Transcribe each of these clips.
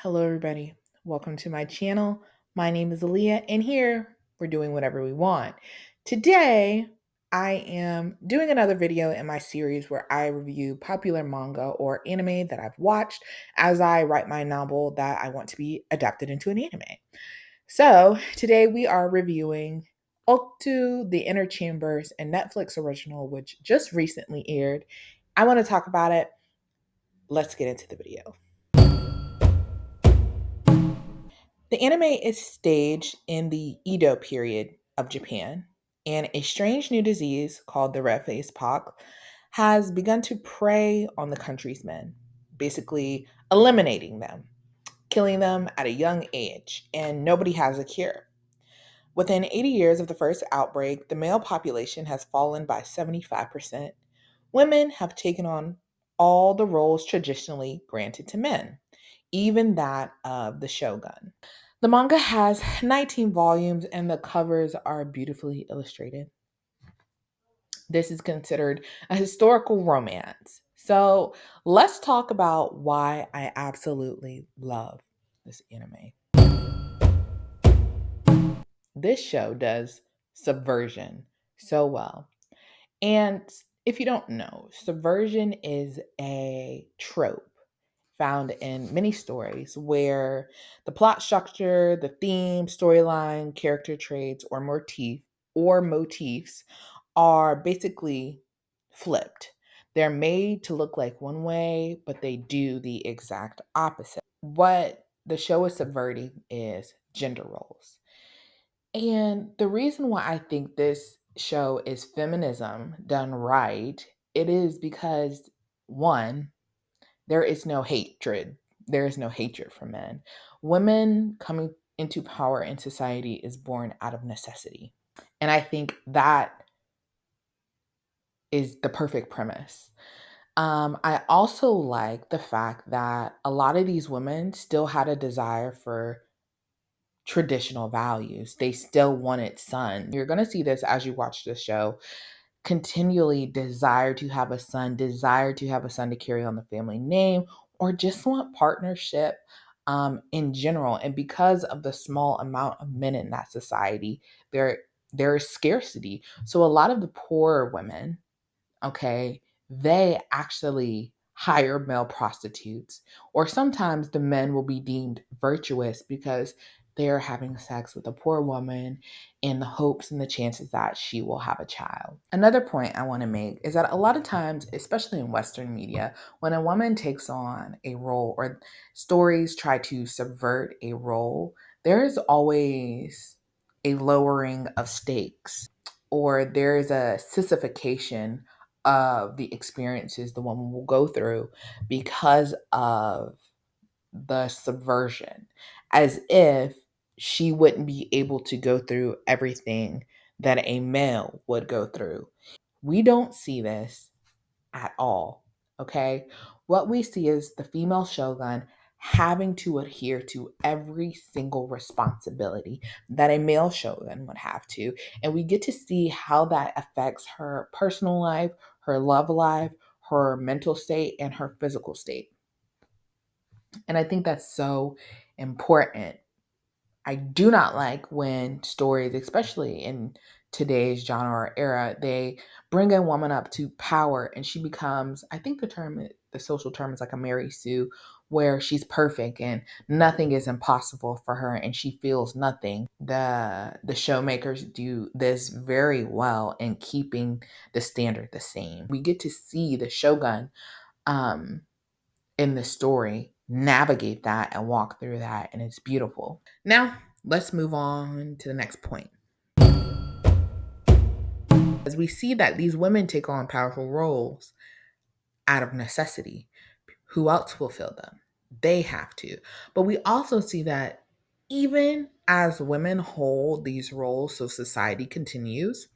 Hello, everybody. Welcome to my channel. My name is Aaliyah, and here we're doing whatever we want. Today, I am doing another video in my series where I review popular manga or anime that I've watched as I write my novel that I want to be adapted into an anime. So, today we are reviewing Ooku, The Inner Chambers, a Netflix original, which just recently aired. I want to talk about it. Let's get into the video. The anime is staged in the Edo period of Japan, and a strange new disease called the red face pox has begun to prey on the country's men, basically eliminating them, killing them at a young age, and nobody has a cure. Within 80 years of the first outbreak, the male population has fallen by 75%. Women have taken on all the roles traditionally granted to men, even that of the shogun. The manga has 19 volumes and the covers are beautifully illustrated. This is considered a historical romance. So let's talk about why I absolutely love this anime. This show does Subversion so well. And if you don't know, Subversion is a trope found in many stories where the plot structure, the theme, storyline, character traits, or motifs are basically flipped. They're made to look like one way, but they do the exact opposite. What the show is subverting is gender roles. And the reason why I think this show is feminism done right, it is because one, there is no hatred. There is no hatred for men. Women coming into power in society is born out of necessity. And I think that is the perfect premise. I also like the fact that a lot of these women still had a desire for traditional values. They still wanted sons. You're going to see this as you watch the show. Continually desire to have a son, desire to have a son to carry on the family name, or just want partnership in general. And because of the small amount of men in that society, there is scarcity. So a lot of the poorer women, okay, they actually hire male prostitutes, or sometimes the men will be deemed virtuous because they're having sex with a poor woman in the hopes and the chances that she will have a child. Another point I want to make is that a lot of times, especially in Western media, when a woman takes on a role or stories try to subvert a role, there is always a lowering of stakes, or there's a sissification of the experiences the woman will go through because of the subversion, as if she wouldn't be able to go through everything that a male would go through. We don't see this at all. Okay. What we see is the female shogun having to adhere to every single responsibility that a male shogun would have to. And we get to see how that affects her personal life, her love life, her mental state, and her physical state. And I think that's so important. I do not like when stories, especially in today's genre or era, they bring a woman up to power and she becomes, I think the social term is like a Mary Sue, where she's perfect and nothing is impossible for her and she feels nothing. The showmakers do this very well in keeping the standard the same. We get to see the shogun um, in the story navigate that and walk through that, and it's beautiful. Now, let's move on to the next point. As we see that these women take on powerful roles out of necessity, who else will fill them? They have to. But we also see that even as women hold these roles, so society continues,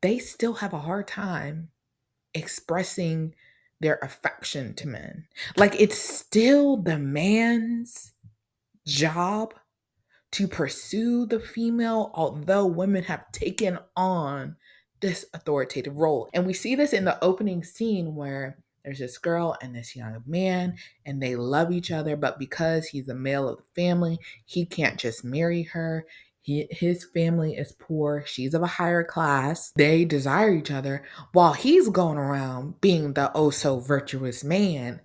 they still have a hard time expressing their affection to men. Like it's still the man's job to pursue the female, although women have taken on this authoritative role. And we see this in the opening scene where There's this girl and this young man, and they love each other, but because he's a male of the family, he can't just marry her. His family is poor. She's of a higher class. They desire each other while he's going around being the oh so virtuous man,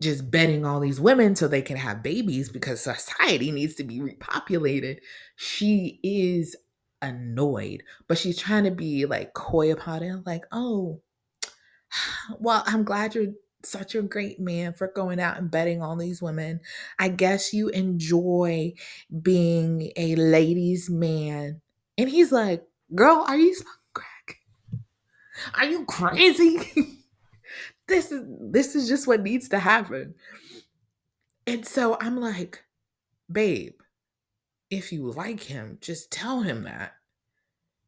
just betting all these women so they can have babies because society needs to be repopulated. She is annoyed, but she's trying to be like coy about it, like, oh, well, I'm glad you're such a great man for going out and betting on these women. I guess you enjoy being a ladies' man. And he's like, girl, are you smoking crack? Are you crazy? This is just what needs to happen. And so I'm like, babe, if you like him, just tell him that.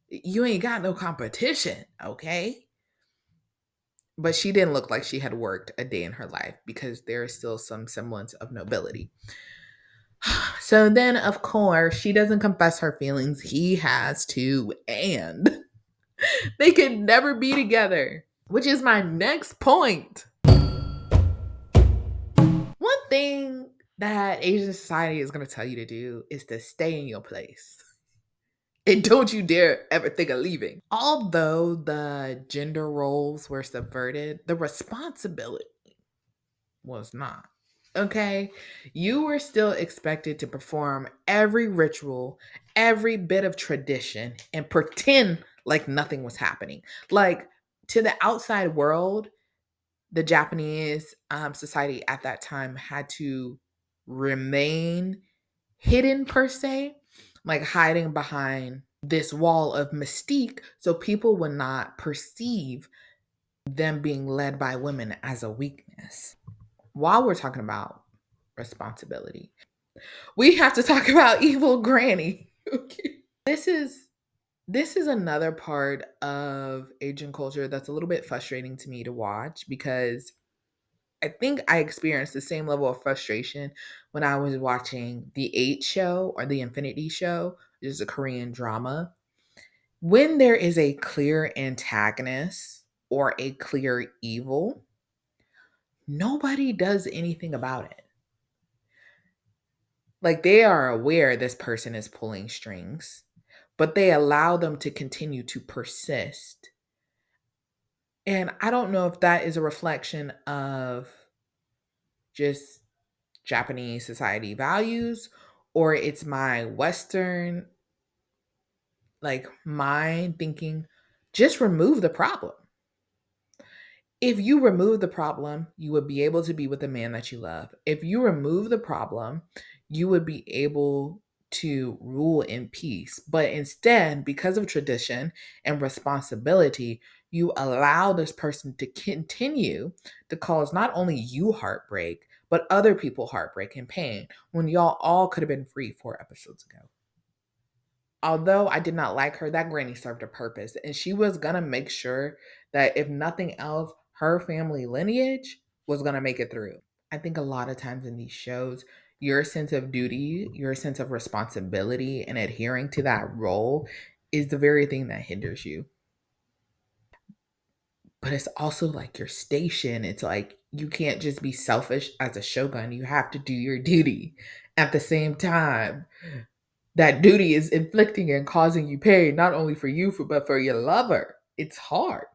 You ain't got no competition, okay? But she didn't look like she had worked a day in her life because there is still some semblance of nobility. So then, of course, she doesn't confess her feelings. He has to, and they can never be together, which is my next point. One thing that Asian society is going to tell you to do is to stay in your place. And don't you dare ever think of leaving. Although the gender roles were subverted, the responsibility was not. Okay? You were still expected to perform every ritual, every bit of tradition, and pretend like nothing was happening. Like, to the outside world, the Japanese society at that time had to remain hidden per se, like hiding behind this wall of mystique so people would not perceive them being led by women as a weakness. While we're talking about responsibility, we have to talk about evil granny. Okay. This is another part of Asian culture that's a little bit frustrating to me to watch because I think I experienced the same level of frustration when I was watching the Eight Show or the Infinity Show, which is a Korean drama. When there is a clear antagonist or a clear evil, nobody does anything about it. Like, they are aware this person is pulling strings, but they allow them to continue to persist. And I don't know if that is a reflection of just Japanese society values or it's my Western like mind thinking, just remove the problem. If you remove the problem, you would be able to be with the man that you love. If you remove the problem, you would be able to rule in peace. But instead, because of tradition and responsibility, you allow this person to continue to cause not only you heartbreak, but other people heartbreak and pain when y'all all could have been free 4 episodes ago. Although I did not like her, that granny served a purpose. And she was going to make sure that if nothing else, her family lineage was going to make it through. I think a lot of times in these shows, your sense of duty, your sense of responsibility, and adhering to that role is the very thing that hinders you. But it's also like your station. It's like you can't just be selfish as a shogun. You have to do your duty at the same time. That duty is inflicting and causing you pain, not only for you, but for your lover. It's hard.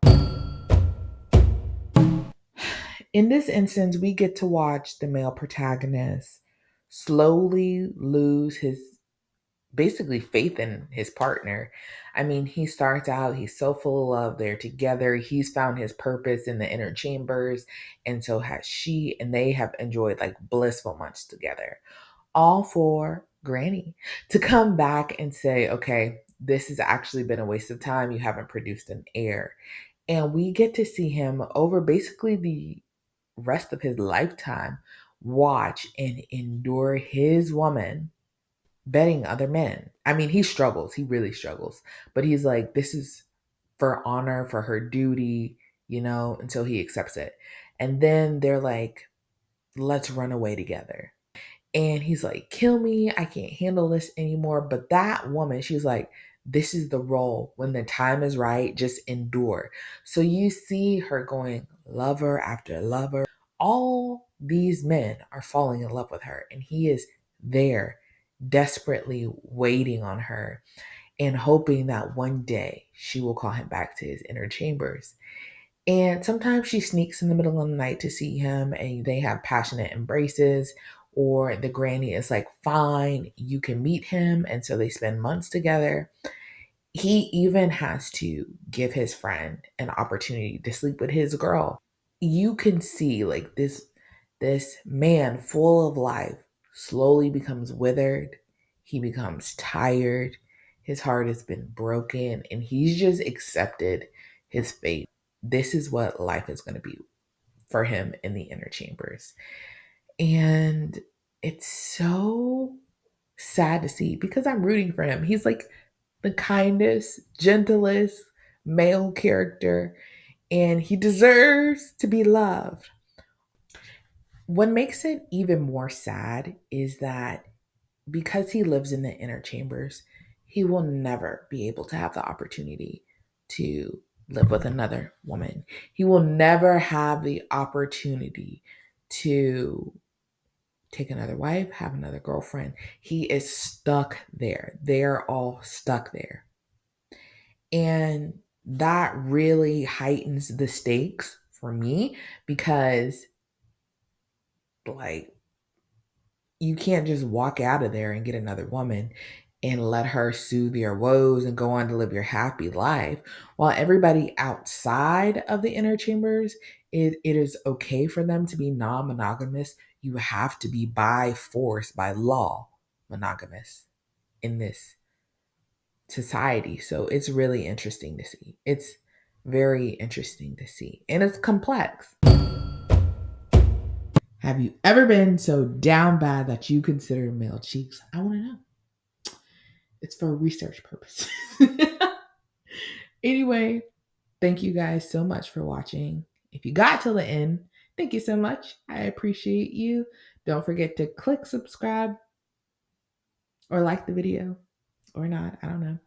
In this instance, we get to watch the male protagonist slowly lose his basically faith in his partner. I mean, he starts out, he's so full of love, they're together, he's found his purpose in the inner chambers, and so has she, and they have enjoyed like blissful months together. All for Granny to come back and say, okay, this has actually been a waste of time. You haven't produced an heir. And we get to see him over basically the rest of his lifetime watch and endure his woman betting other men. I mean, he struggles. He really struggles. But he's like, this is for honor, for her duty, until he accepts it. And then they're like, let's run away together. And he's like, kill me. I can't handle this anymore. But that woman, she's like, this is the role. When the time is right, just endure. So you see her going lover after lover. All these men are falling in love with her, and he is there desperately waiting on her and hoping that one day she will call him back to his inner chambers. And sometimes she sneaks in the middle of the night to see him, and they have passionate embraces. Or the granny is like, fine, you can meet him. And so they spend months together. He even has to give his friend an opportunity to sleep with his girl. You can see like this man full of life slowly becomes withered. He becomes tired. His heart has been broken and he's just accepted his fate. This is what life is going to be for him in the inner chambers. And it's so sad to see because I'm rooting for him. He's like the kindest, gentlest male character, and he deserves to be loved. What makes it even more sad is that because he lives in the inner chambers, he will never be able to have the opportunity to live with another woman. He will never have the opportunity to take another wife, have another girlfriend. He is stuck there. They're all stuck there. And that really heightens the stakes for me because, like, you can't just walk out of there and get another woman and let her soothe your woes and go on to live your happy life while everybody outside of the inner chambers, it is okay for them to be non-monogamous. You have to be by force, by law, monogamous in this society. So it's really interesting to see. It's very interesting to see, and it's complex. Have you ever been so down bad that you consider male cheeks? I want to know. It's for research purposes. Anyway, thank you guys so much for watching. If you got till the end, thank you so much. I appreciate you. Don't forget to click subscribe or like the video or not. I don't know.